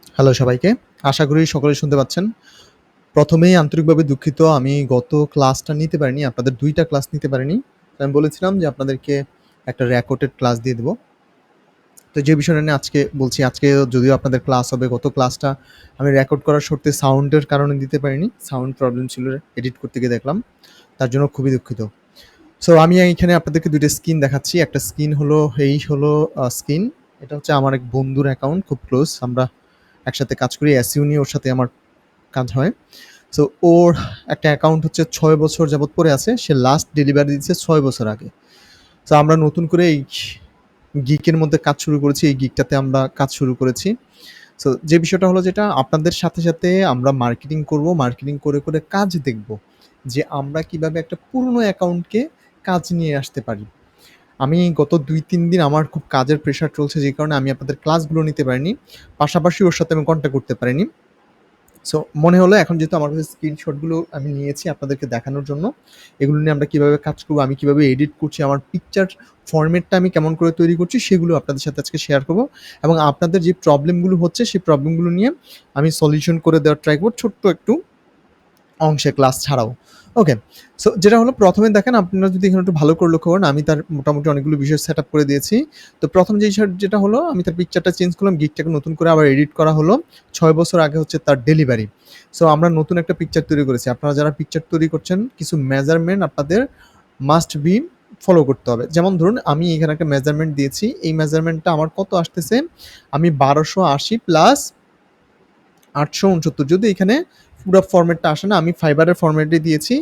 Hello সবাইকে। আশা করি সকলেই শুনতে পাচ্ছেন। ১ম এই আন্তরিকভাবে দুঃখিত আমি গত ক্লাসটা নিতে পারিনি। আপনাদের ২ টা ক্লাস নিতে পারিনি। তো আমি বলেছিলাম যে আপনাদেরকে একটা রেকর্ডেড ক্লাস দিয়ে দেব। তো যে বিষয়টা নিয়ে আজকে বলছি, আজকে যদিও আপনাদের ক্লাস হবে, গত ক্লাসটা আমি রেকর্ড করার শর্তে সাউন্ডের কারণে দিতে পারিনি। সাউন্ড প্রবলেম ছিল, এডিট করতে গিয়ে দেখলাম। তার জন্য খুবই দুঃখিত। সো আমি এইখানে আপনাদেরকে ২ টা স্ক্রিন দেখাচ্ছি। একটা স্ক্রিন হলো এই হলো স্ক্রিন। এটা হচ্ছে আমার এক বন্ধুর অ্যাকাউন্ট, খুব ক্লোজ। আমরা একসাথে কাজ করি। এসইউ নিয়ে ওর সাথে আমার কাজ হয়। সো ওর একটা অ্যাকাউন্ট হচ্ছে ৬ বছর যাবৎ পড়ে আছে। সে লাস্ট ডেলিভারি দিয়েছে ৬ বছর আগে। সো আমরা নতুন করে এই গিকের মধ্যে কাজ শুরু করেছি। এই গিকটাতে আমরা কাজ শুরু করেছি। সো যে বিষয়টা হলো যেটা আপনাদের সাথে আমরা মার্কেটিং করব। মার্কেটিং করে কাজ দেখব। যে আমরা কিভাবে একটা পুরনো অ্যাকাউন্টকে কাজ নিয়ে আসতে পারি। আমি গত ২-৩ দিন আমার খুব কাজের প্রেশার চলছে, যে কারণে আমি আপনাদের ক্লাসগুলো নিতে পারিনি। পাশাপাশি ওর সাথে আমি কনট্যাক্ট করতে পারিনি। সো মনে হলো এখন যেহেতু আমার কাছে স্ক্রিনশটগুলো আমি নিয়েছি আপনাদেরকে দেখানোর জন্য, এগুলো নিয়ে আমরা কিভাবে কাজ করব, আমি কিভাবে এডিট করছি, আমার পিকচার ফরম্যাটটা আমি কেমন করে তৈরি করছি, সেগুলো আপনাদের সাথে আজকে শেয়ার করব। এবং আপনাদের যে প্রবলেমগুলো হচ্ছে, সেই প্রবলেমগুলো নিয়ে আমি সলিউশন করে দেওয়ার ট্রাই করব ছোট্ট একটু অংশে ক্লাস ছাড়াও। ওকে। সো যেটা হলো ১ম এ দেখেন, আপনারা যদি এখানে একটু ভালো করে লক্ষ্য করেন, আমি তার মোটামুটি অনেকগুলো বিষয় সেটআপ করে দিয়েছি। তো ১ম যেটা হলো, আমি তার পিকচারটা চেঞ্জ করলাম, গিগটাকে নতুন করে আবার এডিট করা হলো। ৬ বছর আগে হচ্ছে তার ডেলিভারি। সো আমরা নতুন একটা পিকচার তৈরি করেছি। আপনারা যারা পিকচার তৈরি করছেন, কিছু মেজারমেন্ট আপনাদের মাস্ট বি ফলো করতে হবে। যেমন ধরুন আমি এখানে একটা মেজারমেন্ট দিয়েছি। এই মেজারমেন্টটা আমার কত আসতেছে? আমি ১২৮০ প্লাস ৮৬৯, যদি এখানে পুরো ফরম্যাটটা আসে না, আমি ফাইবারের ফরম্যাটে দিয়েছি।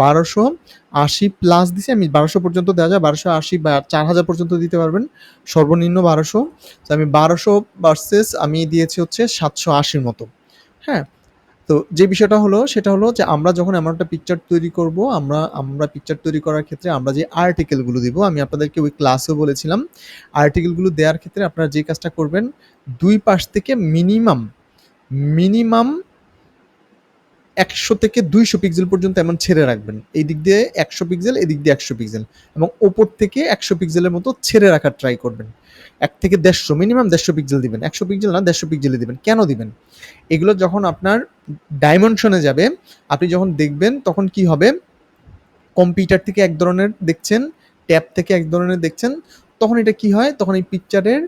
১২৮০ প্লাস দিছি আমি, ১২০০ পর্যন্ত দেওয়া যায়। ১২৮০ বা ৪,০০০ পর্যন্ত দিতে পারবেন। সর্বনিম্ন ১২০০। তো আমি ১২০০ ভার্সেস আমি দিয়েছি হচ্ছে ৭৮০ মতো। হ্যাঁ? তো যে বিষয়টা হলো সেটা হলো যে আমরা যখন এমন একটা পিকচার তৈরি করব, আমরা পিকচার তৈরি করার ক্ষেত্রে আমরা যে আর্টিকেলগুলো দিব, আমি আপনাদেরকে ওই ক্লাসেও বলেছিলাম, আর্টিকেলগুলো দেওয়ার ক্ষেত্রে আপনারা যে কাজটা করবেন, ২ পাশ থেকে মিনিমাম ১০০ থেকে ২০০ পিক্সেল পর্যন্ত এমন ছেড়ে রাখবেন। এই দিক দিয়ে ১০০ পিক্সেল, এদিক দিয়ে ১০০ পিক্সেল, এবং ওপর থেকে ১০০ পিক্সেলের মতো ছেড়ে রাখার ট্রাই করবেন। ১ থেকে ১৫০, মিনিমাম ১৫০ পিক্সেল দিবেন। ১০০ পিক্সেল না, ১৫০ পিক্সেলই দিবেন। কেন দিবেন? এগুলো যখন আপনার ডাইমেনশনে যাবে, আপনি যখন দেখবেন তখন কি হবে, কম্পিউটার থেকে এক ধরনের দেখছেন, ট্যাব থেকে এক ধরনের দেখছেন, তখন এটা কি হয়, তখন এই পিকচারের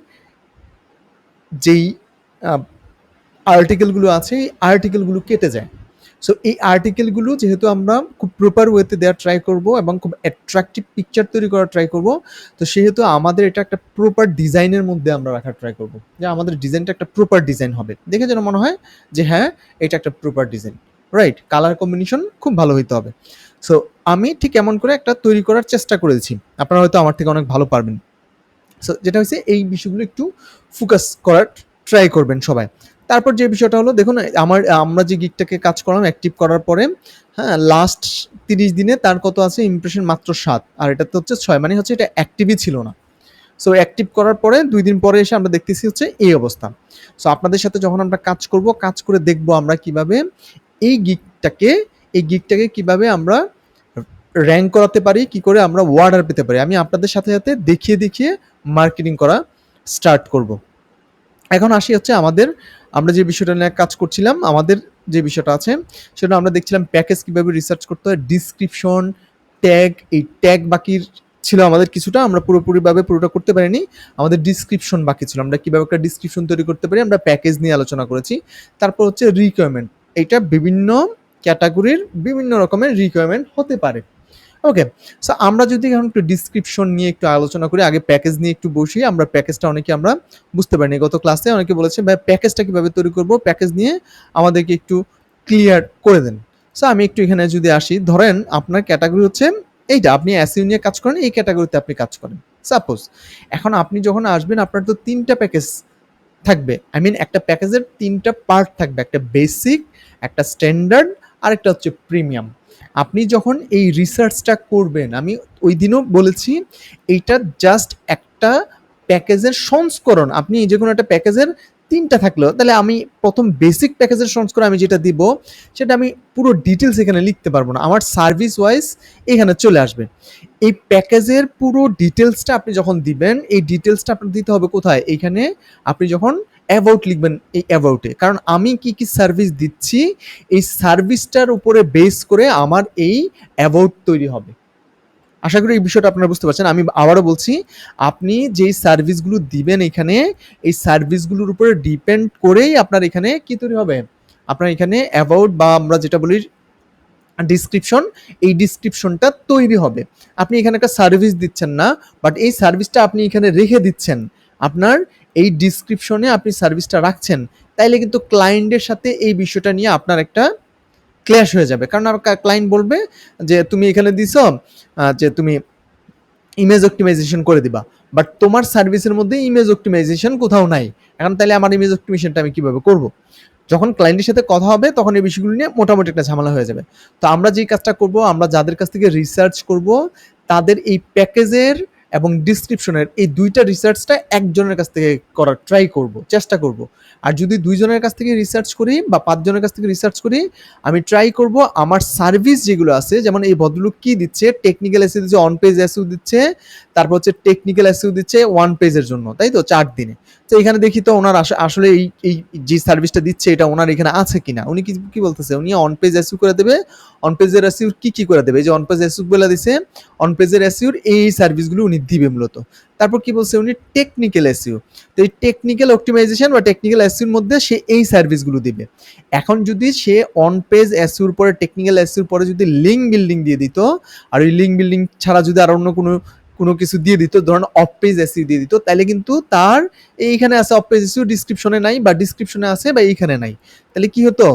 যেই আ আর্টিকেলগুলো আছে, এই আর্টিকেলগুলো কেটে যায়। সো এই আর্টিকেলগুলো যেহেতু আমরা খুব প্রপার ওয়েতে দেওয়ার ট্রাই করব এবং খুব অ্যাট্রাকটিভ পিকচার তৈরি করার ট্রাই করব, তো সেহেতু আমাদের এটা একটা প্রপার ডিজাইনের মধ্যে আমরা রাখার ট্রাই করব, যে আমাদের ডিজাইনটা একটা প্রপার ডিজাইন হবে, দেখে যেন মনে হয় যে হ্যাঁ, এটা একটা proper design. Right? Colour combination খুব ভালো হইতে হবে। সো আমি ঠিক এমন করে একটা তৈরি করার চেষ্টা করেছি। আপনারা হয়তো আমার থেকে অনেক ভালো পারবেন। সো যেটা হচ্ছে, এই বিষয়গুলো একটু ফোকাস করার ট্রাই করবেন সবাই। তারপর যে বিষয়টা হলো, দেখুন আমরা যে গিগটাকে কাজ করলাম অ্যাক্টিভ করার পরে, হ্যাঁ, লাস্ট ৩০ দিনে তার কত আছে ইমপ্রেশন? মাত্র ৭। আর এটাতে হচ্ছে ৬, মানে হচ্ছে এটা অ্যাক্টিভই ছিল না। সো অ্যাক্টিভ করার পরে ২ দিন পরে এসে আমরা দেখতেছি হচ্ছে এই অবস্থা। সো আপনাদের সাথে যখন আমরা কাজ করব, কাজ করে দেখব আমরা কিভাবে এই গিগটাকে কিভাবে আমরা র‍্যাংক করাতে পারি, কি করে আমরা অর্ডার পেতে পারি। আমি আপনাদের সাথে দেখিয়ে মার্কেটিং করা স্টার্ট করব। এখন আসি হচ্ছে আমরা যে বিষয়টা নিয়ে কাজ করছিলাম, আমাদের যে বিষয়টা আছে সেটা আমরা দেখছিলাম প্যাকেজ কিভাবে রিসার্চ করতে হয়, ডিসক্রিপশন, ট্যাগ, এই ট্যাগ বাকি ছিল আমাদের কিছুটা, আমরা পুরোপুরিভাবে পুরোটা করতে পারিনি। আমাদের ডিসক্রিপশন বাকি ছিল, আমরা কিভাবে একটা ডিসক্রিপশন তৈরি করতে পারি, আমরা প্যাকেজ নিয়ে আলোচনা করেছি। তারপর হচ্ছে রিকোয়ারমেন্ট, এইটা বিভিন্ন ক্যাটাগরির বিভিন্ন রকমের রিকোয়ারমেন্ট হতে পারে। ওকে। সো আমরা যদি এখন একটু ডিসক্রিপশন নিয়ে একটু আলোচনা করি, আগে প্যাকেজ নিয়ে একটু বসি। আমরা প্যাকেজটা আমরা বুঝতে পারিনি। গত ক্লাসে অনেকে বলেছে ভাই প্যাকেজটা কিভাবে তৈরি করব, প্যাকেজ নিয়ে আমাদেরকে একটু ক্লিয়ার করে দেন। সো আমি একটু এখানে যদি আসি, ধরেন আপনার ক্যাটাগরি হচ্ছে এইটা, আপনি এসইও নিয়ে কাজ করেন, এই ক্যাটাগরিতে আপনি কাজ করেন সাপোজ। এখন আপনি যখন আসবেন, আপনার তো ৩ টা প্যাকেজ থাকবে। আই মিন একটা প্যাকেজের ৩ টা পার্ট থাকবে। একটা বেসিক, একটা স্ট্যান্ডার্ড, আরেকটা হচ্ছে প্রিমিয়াম। আপনি যখন এই রিসার্চটা করবেন, আমি ঐদিনও বলেছি, এইটা জাস্ট একটা প্যাকেজের সংস্করণ। আপনি যেকোনো একটা প্যাকেজের ৩ টা থাকলেও, তাহলে আমি ১ম বেসিক প্যাকেজের সংস্করণ আমি যেটা দিব, সেটা আমি পুরো ডিটেইলস এখানে লিখতে পারবো না। আমার সার্ভিস ওয়াইজ এখানে চলে আসবে। এই প্যাকেজের পুরো ডিটেইলসটা আপনি যখন দিবেন, এই ডিটেইলসটা আপনার দিতে হবে কোথায়? এইখানে আপনি যখন অ্যাবাউট লিখবেন এই অ্যাবাউটে, কারণ আমি কি কি সার্ভিস দিচ্ছি এই সার্ভিসটার উপরে বেস করে আমার এই অ্যাবাউট তৈরি হবে। আশা করি এই বিষয়টা আপনারা বুঝতে পারছেন। আমি আবারও বলছি, আপনি যেই সার্ভিসগুলো দিবেন এখানে, এই সার্ভিসগুলোর উপরে ডিপেন্ড করেই আপনার এখানে কি তৈরি হবে, আপনার এখানে অ্যাবাউট বা আমরা যেটা বলি ডিসক্রিপশন, এই ডিসক্রিপশনটা তৈরি হবে। আপনি এখানে একটা সার্ভিস দিচ্ছেন না, বাট এই সার্ভিসটা আপনি এখানে রেখে দিচ্ছেন, আপনার এই ডিসক্রিপশনে আপনি সার্ভিসটা রাখছেন, তাইলে কিন্তু ক্লায়েন্টের সাথে এই বিষয়টা নিয়ে আপনার একটা ক্ল্যাশ হয়ে যাবে। কারণ ক্লায়েন্ট বলবে যে তুমি এখানে দিছো যে তুমি ইমেজ অপটিমাইজেশন করে দিবা, বাট তোমার সার্ভিসের মধ্যে ইমেজ অপটিমাইজেশন কোথাও নাই। এখন তাহলে আমার ইমেজ অপটিমাইজেশনটা আমি কিভাবে করব? যখন ক্লায়েন্টের সাথে কথা হবে তখন এই বিষয়গুলো নিয়ে মোটামুটি একটা ঝামেলা হয়ে যাবে। তো আমরা যেই কাজটা করব, আমরা যাদের কাছ থেকে রিসার্চ করব তাদের এই প্যাকেজের এবং ডিসক্রিপশনের এই দুইটা রিসার্চটা একজনের কাছ থেকে করার ট্রাই করব, চেষ্টা করব। আর যদি দুইজনের কাছ থেকে রিসার্চ করি বা পাঁচজনের কাছ থেকে রিসার্চ করি, আমি ট্রাই করব আমার সার্ভিস যেগুলো আছে, যেমন এই ভদ্রলোক কি দিচ্ছে, টেকনিক্যাল এসইও দিচ্ছে, অন পেজ এসইও দিচ্ছে, তারপর হচ্ছে টেকনিক্যাল এসইও দিচ্ছে ওয়ান পেজের জন্য, তাই তো 4 দিনে। তো এখানে দেখি তো ওনার আসলে এই যে সার্ভিসটা দিচ্ছে এটা ওনার এখানে আছে কিনা। উনি কি বলতেছে, উনি অন পেজ এসইও করে দেবে, অন পেজের এসইও কি করে দেবে, এই যে অন পেজ এসইও বলে দিছে, অন পেজের এসইওর এই সার্ভিসগুলো উনি দিবে মূলত। তারপর কি বলছে উনি, টেকনিক্যাল এসইও, তো এই টেকনিক্যাল অপটিমাইজেশন বা টেকনিক্যাল এসইওর মধ্যে সে এই সার্ভিসগুলো দিবে। এখন যদি সে অন পেজ এসইওর পরে টেকনিক্যাল এসইওর পরে যদি লিঙ্ক বিল্ডিং দিয়ে দিত, আর ওই লিঙ্ক বিল্ডিং ছাড়া যদি আর অন্য কোনো কিছু দিয়ে দিত, ধরুন অফ পেজ এসইও দিয়ে দিত, তাহলে কিন্তু তার এইখানে আছে অফ পেজ এসইও, ডিসক্রিপশনে নাই, বা ডিসক্রিপশনে আছে বা এইখানে নাই, তাহলে কি হতো,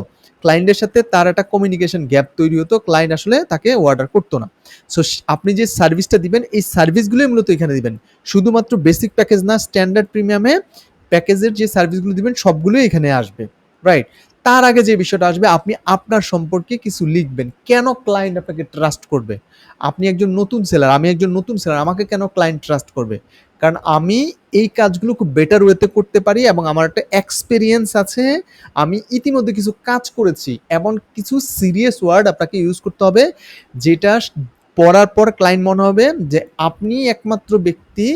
ক্লায়েন্টের সাথে তার একটা কমিউনিকেশন গ্যাপ তৈরি হতো, ক্লায়েন্ট আসলে তাকে অর্ডার করতো না। সো আপনি যে সার্ভিসটা দিবেন এই সার্ভিসগুলোই মূলত এখানে দিবেন, শুধুমাত্র বেসিক প্যাকেজ না, স্ট্যান্ডার্ড প্রিমিয়ামে প্যাকেজের যে সার্ভিসগুলো দিবেন সবগুলোই এখানে আসবে, রাইট। তার আগে যে বিষয়টা আসবে, আপনি আপনার সম্পর্কে কিছু লিখবেন, কেন ক্লায়েন্ট আপনাকে ট্রাস্ট করবে। আপনি একজন নতুন সেলার, আমি একজন নতুন সেলার, আমাকে কেন ক্লায়েন্ট ট্রাস্ট করবে, কারণ আমি এই কাজগুলো খুব বেটার ওয়েতে করতে পারি এবং আমার একটা এক্সপেরিয়েন্স আছে, আমি ইতিমধ্যে কিছু কাজ করেছি। এমন কিছু সিরিয়াস ওয়ার্ড আপনাকে ইউজ করতে হবে যেটা পড়ার পর ক্লায়েন্ট মনে হবে যে আপনি একমাত্র ব্যক্তি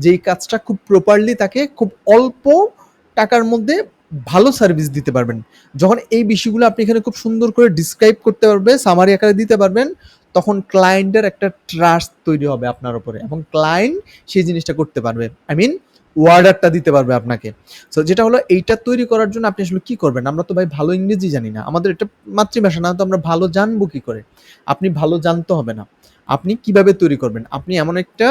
যেই কাজটা খুব প্রপারলি তাকে খুব অল্প টাকার মধ্যে ভালো সার্ভিস দিতে পারবেন। যখন এই বিষয়গুলো আপনি এখানে খুব সুন্দর করে ডিসক্রাইব করতে পারবে, সামারি আকারে দিতে পারবেন, তখন ক্লায়েন্টের একটা ট্রাস্ট তৈরি হবে আপনার উপরে এবং ক্লায়েন্ট সেই জিনিসটা করতে পারবে, আই মিন ওয়ার্ডারটা দিতে পারবে আপনাকে। সো যেটা হলো এইটা তৈরি করার জন্য আপনি আসলে কি করবেন, আমরা তো ভাই ভালো ইংরেজি জানি না, আমাদের এটা মাতৃভাষা না, তো আমরা ভালো জানবো কি করে। আপনি ভালো জানতে হবে না, আপনি কিভাবে তৈরি করবেন, আপনি এমন একটা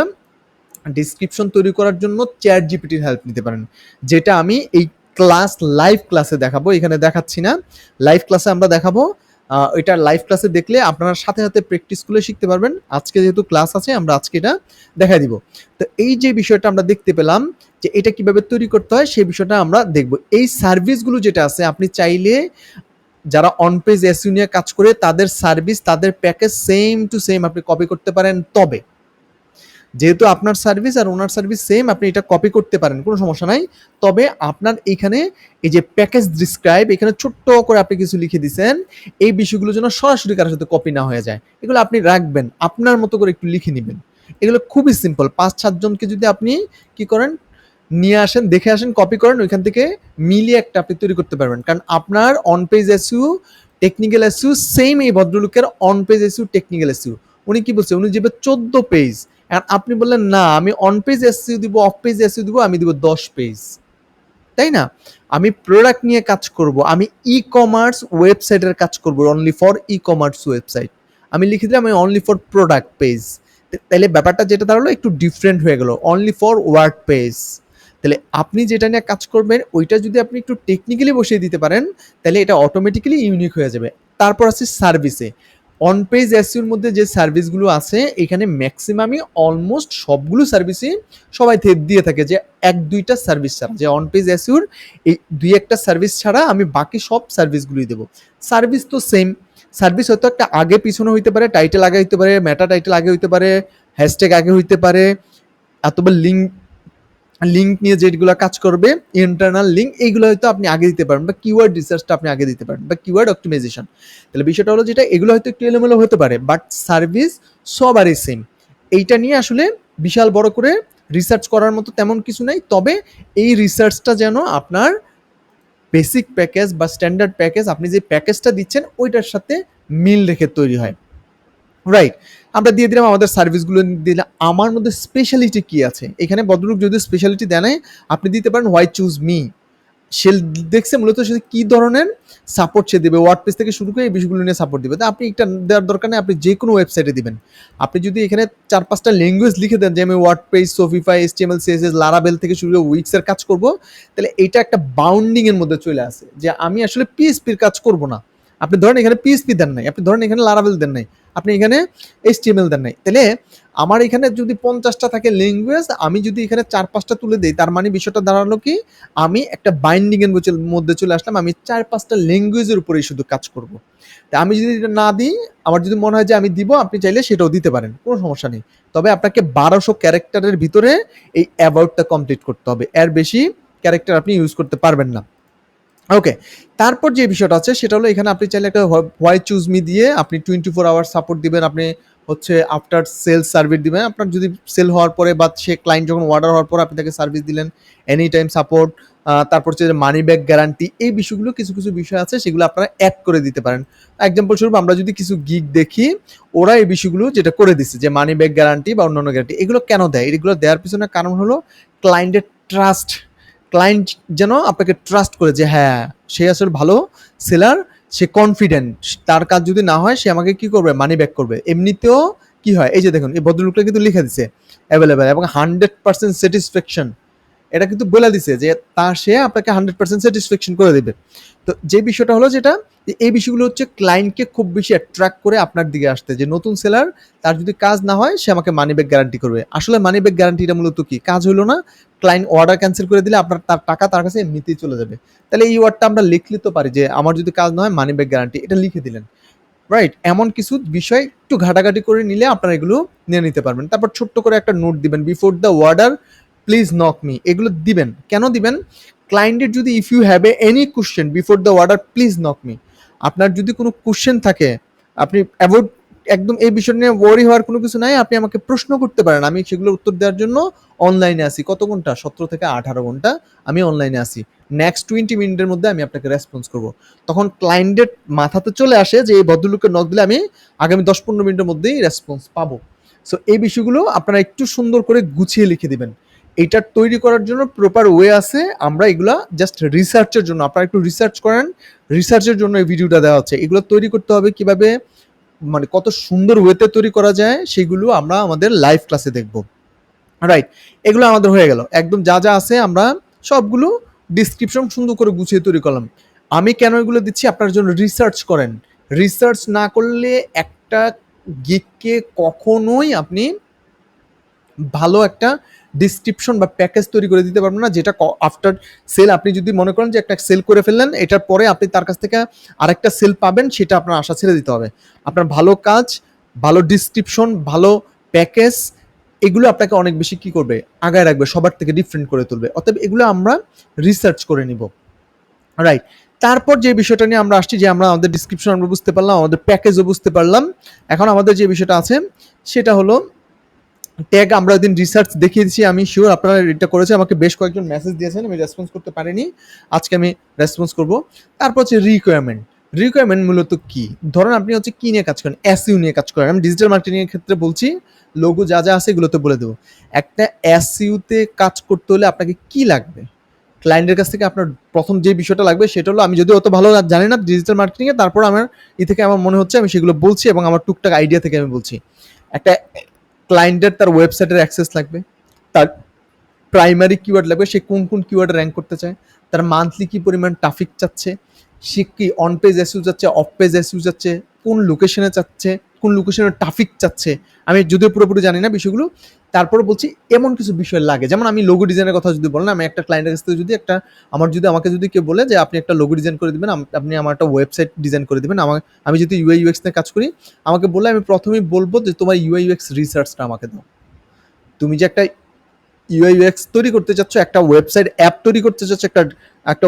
ডিসক্রিপশন তৈরি করার জন্য চ্যাট জিপিটির হেল্প নিতে পারেন, যেটা আমি এই লাইভ ক্লাসে দেখাবো, এখানে দেখাচ্ছি না, লাইভ ক্লাসে আমরা দেখাবো। এটা লাইভ ক্লাসে দেখলে আপনারা সাথে সাথে প্র্যাকটিস করে শিখতে পারবেন। আজকে যেহেতু ক্লাস আছে আমরা আজকে এটা দেখাই দিব। তো এই যে বিষয়টা আমরা দেখতে পেলাম যে এটা কিভাবে তৈরি করতে হয় সেই বিষয়টা আমরা দেখব। এই সার্ভিসগুলো যেটা আছে আপনি চাইলে যারা অন পেজ এসইও নিয়ে কাজ করে তাদের সার্ভিস, তাদের প্যাকেজ সেম টু সেম আপনি কপি করতে পারেন, তবে যেহেতু আপনার সার্ভিস আর ওনার সার্ভিস সেম, আপনি এটা কপি করতে পারেন, কোনো সমস্যা নাই। তবে আপনার এখানে এই যে প্যাকেজ ডিসক্রাইব, এখানে ছোট্ট করে আপনি কিছু লিখে দিচ্ছেন, এই বিষয়গুলো যেন সরাসরি কারোর সাথে কপি না হয়ে যায়, এগুলো আপনি রাখবেন, আপনার মতো করে একটু লিখে নেবেন। এগুলো খুবই সিম্পল, 5-7 জনকে যদি আপনি কি করেন, নিয়ে আসেন, দেখে আসেন, কপি করেন, ওইখান থেকে মিলিয়ে একটা আপনি তৈরি করতে পারবেন। কারণ আপনার on page SEO, technical SEO same, এই ভদ্রলোকের on page SEO, technical SEO, উনি কি বলছে, উনি যাবে 14 পেজ, আর আপনি বললেন না আমি অন পেজ এসইও দিব, অফ পেজ এসইও দিব, আমি দিব 10 পেজ, তাই না? আমি প্রোডাক্ট নিয়ে কাজ করব, আমি ই কমার্স ওয়েবসাইটের কাজ করব, only for e commerce website, আমি লিখে দিলাম আমি অনলি ফর প্রোডাক্ট পেজ। তাহলে ব্যাপারটা যেটা দাঁড়ালো একটু ডিফারেন্ট হয়ে গেল, অনলি ফর ওয়ার্ড পেজ। তাহলে আপনি যেটা নিয়ে কাজ করবেন ওইটা যদি আপনি একটু টেকনিক্যালি বসিয়ে দিতে পারেন, তাহলে এটা অটোমেটিক্যালি ইউনিক হয়ে যাবে। তারপর আছে সার্ভিসে, অন পেজ এসইওর মধ্যে যে সার্ভিসগুলো আছে এখানে ম্যাক্সিমামই অলমোস্ট সবগুলো সার্ভিসই সবাই দিয়ে থাকে, যে 1-2টা সার্ভিস ছাড়া, যে অন পেজ এসইওর এই 2-1টা সার্ভিস ছাড়া আমি বাকি সব সার্ভিসগুলোই দেবো। সার্ভিস তো সেম, সার্ভিস হয়তো একটা আগে পিছনে হইতে পারে, টাইটেল আগে হইতে পারে, মেটা টাইটেল আগে হইতে পারে, হ্যাশট্যাগ আগে হইতে পারে, অথবা লিঙ্ক নিয়ে যেগুলো কাজ করবে, ইন্টারনাল লিঙ্ক, এইগুলো হয়তো আপনি আগে দিতে পারেন, বা কিওয়ার্ড রিসার্চটা আপনি আগে দিতে পারেন, বা কিওয়ার্ড অপটিমাইজেশন। তাহলে বিষয়টা হলো যেটা, এগুলো হয়তো একটু এলোমেলো হতে পারে, বাট সার্ভিস সবারই সেম। এইটা নিয়ে আসলে বিশাল বড় করে রিসার্চ করার মতো তেমন কিছু নাই, তবে এই রিসার্চটা যেন আপনার বেসিক প্যাকেজ বা স্ট্যান্ডার্ড প্যাকেজ আপনি যে প্যাকেজটা দিচ্ছেন ওইটার সাথে মিল রেখে তৈরি হয়। রাইট, আমরা দিয়ে দিলাম আমাদের সার্ভিসগুলো দিলাম। আমার মধ্যে স্পেশালিটি কি আছে, এখানে ভদ্রলোক যদি স্পেশালিটি দেন আপনি দিতে পারেন হোয়াই চুজ মি। সে দেখছে মূলত সে কি ধরনের সাপোর্ট সে দেবে, ওয়ার্ডপ্রেস থেকে শুরু করে এই বিষয়গুলো নিয়ে সাপোর্ট দিবে। তো আপনি এটা দেওয়ার দরকার নেই, আপনি যে কোনো ওয়েবসাইটে দিবেন। আপনি যদি এখানে 4-5টা ল্যাঙ্গুয়েজ লিখে দেন যে আমি ওয়ার্ডপ্রেস, সোফিফাই, এইচটিএমএল, সিএসএস, লারাবেল থেকে শুরু করে উইক্সের কাজ করব, তাহলে এটা একটা বাউন্ডিং এর মধ্যে চলে আসে যে আমি আসলে পিএইচপির কাজ করব না। আপনি ধরেন এখানে পিএইচপি দেন নাই, আপনি ধরেন এখানে লারাবেল দেন নাই, আপনি এখানে এইচটিএমএল দেন নাই, তাহলে আমার এখানে যদি 50টা থাকে ল্যাঙ্গুয়েজ, আমি যদি এখানে 4-5টা তুলে দিই, তার মানে বিষয়টা দাঁড়ালো কি আমি একটা বাইন্ডিং এর মধ্যে চলে আসলাম, আমি 4-5টা ল্যাঙ্গুয়েজের উপরেই শুধু কাজ করব। তা আমি যদি এটা না দিই, আমার যদি মনে হয় যে আমি দিব, আপনি চাইলে সেটাও দিতে পারেন, কোনো সমস্যা নেই। তবে আপনাকে 1200 ক্যারেক্টারের ভিতরে এই অ্যাবাউটটা কমপ্লিট করতে হবে, এর বেশি ক্যারেক্টার আপনি ইউজ করতে পারবেন না। ওকে, তারপর যে বিষয়টা আছে সেটা হলো এখানে আপনি চাইলে একটা হোয়াই চুজ মি দিয়ে আপনি 24 আওয়ার সাপোর্ট দিবেন, আপনি হচ্ছে আফটার সেল সার্ভিস দিবেন। আপনার যদি সেল হওয়ার পরে বা সে ক্লায়েন্ট যখন অর্ডার হওয়ার পর আপনি তাকে সার্ভিস দিলেন, এনি টাইম সাপোর্ট, তারপর হচ্ছে মানি ব্যাক গ্যারান্টি, এই বিষয়গুলো কিছু কিছু বিষয় আছে সেগুলো আপনারা অ্যাড করে দিতে পারেন। এক্সাম্পল স্বরূপ আমরা যদি কিছু গিগ দেখি, ওরা এই বিষয়গুলো যেটা করে দিচ্ছে যে মানি ব্যাক গ্যারান্টি বা অন্যান্য গ্যারান্টি, এগুলো কেন দেয়, এগুলো দেওয়ার পিছনে কারণ হলো ক্লায়েন্টের ট্রাস্ট। ক্লায়েন্ট যেন আপনাকে ট্রাস্ট করে যে হ্যাঁ সে আসলে ভালো সেলার, সে কনফিডেন্ট, তার কাজ যদি না হয় সে আমাকে কি করবে, মানি ব্যাক করবে। এমনিতেও কি হয়, এই যে দেখুন এই ভদ্রলোকটা কিন্তু লিখে দিচ্ছে অ্যাভেলেবেল এবং 100% স্যাটিসফ্যাকশন, এটা কিন্তু বলে দিছে যে সে আপনাকে 100% স্যাটিসফ্যাকশন করে দেবে। তো যে বিষয়টা হলো যেটা, এই বিষয়গুলো হচ্ছে ক্লায়েন্টকে খুব বেশি অ্যাট্রাক্ট করে আপনার দিকে আসতে, যে নতুন সেলার তার যদি কাজ না হয় সে আমাকে মানি ব্যাক গ্যারান্টি করবে। আসলে মানি ব্যাক গ্যারান্টিটা মূলত কি, কাজ হলো না, ক্লায়েন্ট অর্ডার ক্যান্সেল করে দিলে আপনার তার টাকা তার কাছে এমনিতেই চলে যাবে। তাহলে এই ওয়ার্ডটা আমরা লিখলে তো পারি যে আমার যদি কাজ না হয় মানি ব্যাক গ্যারান্টি, এটা লিখে দিলেন। রাইট, এমন কিছু বিষয় একটু ঘাটাঘাটি করে নিলে আপনারা এগুলো নিয়ে নিতে পারবেন। তারপর ছোট্ট করে একটা নোট দিবেন, before the order please knock me. এগুলো দিবেন কেন দিবেন, ক্লায়েন্টের যদি if you have any question before the order please knock me, আপনার যদি কোনো কোশ্চেন থাকে আপনি অ্যাভয়েড, একদম এই বিষয় নিয়ে ওয়ারি হওয়ার কোনো কিছু নাই, আপনি আমাকে প্রশ্ন করতে পারেন, আমি সেগুলোর উত্তর দেওয়ার জন্য অনলাইনে আসি। কত ঘন্টা, 17 থেকে 18 ঘন্টা আমি অনলাইনে আসি, নেক্সট 20 মিনিটের মধ্যে আমি আপনাকে রেসপন্স করব। তখন ক্লায়েন্টের মাথাতে চলে আসে যে এই ভদ্রলোকের নক দিলে আমি আগামী 10-15 মিনিটের মধ্যেই রেসপন্স পাবো। সো এই বিষয়গুলো আপনারা একটু সুন্দর করে গুছিয়ে লিখে দিবেন। এটা তৈরি করার জন্য প্রপার ওয়ে আছে, আমরা এগুলা জাস্ট রিসার্চের জন্য, আপনারা একটু রিসার্চ করেন, রিসার্চের জন্য এই ভিডিওটা দেওয়া হচ্ছে। এগুলো তৈরি করতে হবে কিভাবে, মানে কত সুন্দর ওয়েতে তৈরি করা যায় সেগুলো আমরা আমাদের লাইভ ক্লাসে দেখব। রাইট, এগুলো আমাদের হয়ে গেল, একদম যা যা আছে আমরা সবগুলো ডিসক্রিপশন সুন্দর করে গুছিয়ে তৈরি করলাম। আমি কেন এগুলো দিচ্ছি, আপনার জন্য রিসার্চ করেন, রিসার্চ না করলে একটা গিগকে কখনোই আপনি ভালো একটা ডিসক্রিপশন বা প্যাকেজ তৈরি করে দিতে পারবেন না, যেটা আফটার সেল আপনি যদি মনে করেন যে একটা সেল করে ফেললেন, এটার পরে আপনি তার কাছ থেকে আরেকটা সেল পাবেন, সেটা আপনার আশা ছেড়ে দিতে হবে। আপনার ভালো কাজ, ভালো ডিসক্রিপশন, ভালো প্যাকেজ, এগুলো আপনাকে অনেক বেশি কি করবে, আগায় রাখবে, সবার থেকে ডিফারেন্ট করে তুলবে। অতএব এগুলো আমরা রিসার্চ করে নিব। রাইট, তারপর যে বিষয়টা নিয়ে আমরা আসছি, যে আমরা আমাদের ডিসক্রিপশন আমরা বুঝতে পারলাম, আমাদের প্যাকেজও বুঝতে পারলাম, এখন আমাদের যে বিষয়টা আছে সেটা হলো ট্যাগ। আমরা দিন রিসার্চ দেখিয়ে দিচ্ছি, আমি শিওর আপনারা এটা করেছে, আমাকে বেশ কয়েকজন মেসেজ দিয়েছেন, আমি রেসপন্স করতে পারিনি, আজকে আমি রেসপন্স করব। তারপর হচ্ছে রিকোয়ারমেন্ট। রিকোয়ারমেন্ট মূলত কি, ধরেন আপনি হচ্ছে কি নিয়ে কাজ করেন, এসইউ নিয়ে কাজ করেন, আমি ডিজিটাল মার্কেটিং এর ক্ষেত্রে বলছি, লোগো যা যা আছে এগুলোতে বলে দেবো। একটা এসইউতে কাজ করতে হলে আপনাকে কি লাগবে, ক্লায়েন্টের কাছ থেকে আপনার প্রথম যে বিষয়টা লাগবে সেটা হলো, আমি যদি অত ভালো জানি না ডিজিটাল মার্কেটিং এ, তারপর আমার থেকে আমার মনে হচ্ছে আমি সেগুলো বলছি এবং আমার টুকটাক আইডিয়া থেকে আমি বলছি। একটা ক্লায়েন্টের তার ওয়েবসাইটের অ্যাক্সেস লাগবে, তার প্রাইমারি কিওয়ার্ড লাগবে, সে কোন কোন কিওয়ার্ডে র্যাঙ্ক করতে চায়, তার মান্থলি কি পরিমাণ ট্রাফিক চাচ্ছে, সে কি অন পেজ এসইউ চাচ্ছে, অফ পেজ এসইউ চাচ্ছে, কোন লোকেশনে চাচ্ছে, কোন লোকেশনে ট্রাফিক চাচ্ছে, আমি যদিও পুরোপুরি জানি না বিষয়গুলো। তারপরে বলছি এমন কিছু বিষয় লাগে, যেমন আমি লোগো ডিজাইনের কথা যদি বলেন, আমি একটা ক্লায়েন্টের কাছ থেকে যদি একটা আমাকে যদি কেউ বলে যে আপনি একটা লোগো ডিজাইন করে দিবেন, আপনি আমার একটা ওয়েবসাইট ডিজাইন করে দিবেন, আমি যদি ইউআই ইউএক্স নিয়ে কাজ করি, আমাকে বললে আমি প্রথমেই বলবো যে তোমার ইউআই ইউএক্স রিসার্চটা আমাকে দাও। তুমি যে একটা ইউআই ইউএক্স তৈরি করতে চাচ্ছ, একটা ওয়েবসাইট অ্যাপ তৈরি করতে চাচ্ছ, একটা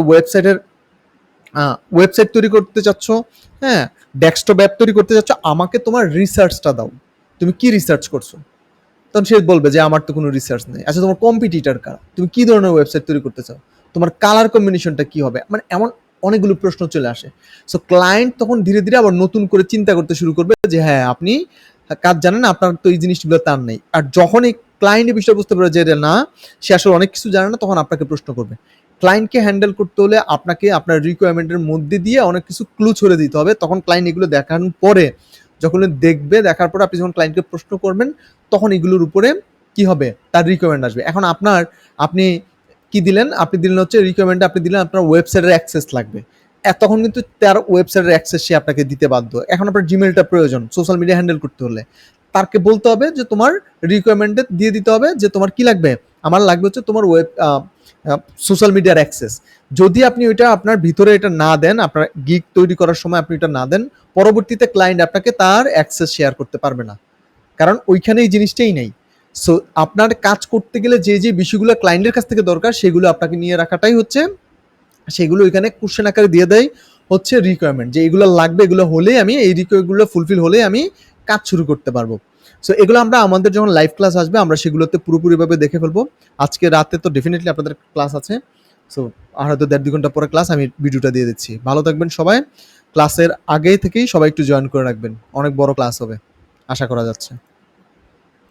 ওয়েবসাইট তৈরি করতে চাচ্ছ, হ্যাঁ, ডেস্কটপ অ্যাপ তৈরি করতে চাচ্ছ, আমাকে তোমার রিসার্চটা দাও, তুমি কি রিসার্চ করছো। তখন সে বলবে যে আমার তো কোনো রিসার্চ নেই। আচ্ছা, তোমার কম্পিটিটর কারা, তুমি কি ধরনের ওয়েবসাইট তৈরি করতে চাও, তোমার কালার কম্বিনেশনটা কি হবে, মানে এমন অনেকগুলো প্রশ্ন চলে আসে। সো ক্লায়েন্ট তখন ধীরে ধীরে আবার নতুন করে চিন্তা করতে শুরু করবে যে হ্যাঁ আপনি কাজ জানেন, আপনার তো এই জিনিসগুলো তার নেই। আর যখন এই ক্লায়েন্ট এই বিষয়টা বুঝতে পারে যে না, সে আসলে অনেক কিছু জানে না, তখন আপনাকে প্রশ্ন করবে। ক্লায়েন্টকে হ্যান্ডেল করতে হলে আপনাকে আপনার রিকোয়ারমেন্টের মধ্যে দিয়ে অনেক কিছু ক্লু ছড়ে দিতে হবে। তখন ক্লায়েন্ট এগুলো দেখানোর পরে, যখন দেখবে, দেখার পরে আপনি যখন ক্লায়েন্টকে প্রশ্ন করবেন, তখন এগুলোর উপরে কি হবে, তার রিকোয়ারমেন্ট আসবে। এখন আপনি কি দিলেন, আপনি দিলেন হচ্ছে রিকোয়ারমেন্টে আপনি দিলেন আপনার ওয়েবসাইটের অ্যাক্সেস লাগবে। তখন কিন্তু তার ওয়েবসাইটের অ্যাক্সেস সে আপনাকে দিতে বাধ্য। এখন আপনার জিমেলটা প্রয়োজন সোশ্যাল মিডিয়া হ্যান্ডেল করতে হলে, তাকে বলতে হবে যে তোমার রিকোয়ারমেন্টে দিয়ে দিতে হবে যে তোমার কি লাগবে, আমার লাগবে হচ্ছে তোমার ওয়েব সোশ্যাল মিডিয়ার অ্যাক্সেস। যদি আপনি ওইটা আপনার ভিতরে এটা না দেন, আপনার গিগ তৈরি করার সময় আপনি এটা না দেন, পরবর্তীতে ক্লায়েন্ট আপনাকে তার অ্যাক্সেস শেয়ার করতে পারবে না, কারণ ওইখানে এই জিনিসটাই নেই। সো আপনার কাজ করতে গেলে যে যে বিষয়গুলো ক্লায়েন্টের কাছ থেকে দরকার সেগুলো আপনাকে নিয়ে রাখাটাই হচ্ছে, সেগুলো এখানে কোশ্চেন আকারে দিয়ে দেয় হচ্ছে রিকোয়ারমেন্ট, যে এগুলো লাগবে, এগুলো হলেই আমি এই রিকোয়ারগুলো ফুলফিল হলেই আমি কাজ শুরু করতে পারবো। সো এগুলো আমরা আমাদের যখন লাইভ ক্লাস আসবে আমরা সেগুলোতে পুরোপুরিভাবে দেখে ফেলবো। আজকে রাতে তো ডেফিনেটলি আপনাদের ক্লাস আছে। সো আর হয়তো 1.5-2 ঘন্টা পরে ক্লাস, আমি ভিডিওটা দিয়ে দিচ্ছি। ভালো থাকবেন সবাই। ক্লাসের আগে থেকেই সবাই একটু জয়েন করে রাখবেন, অনেক বড় ক্লাস হবে আশা করা যাচ্ছে।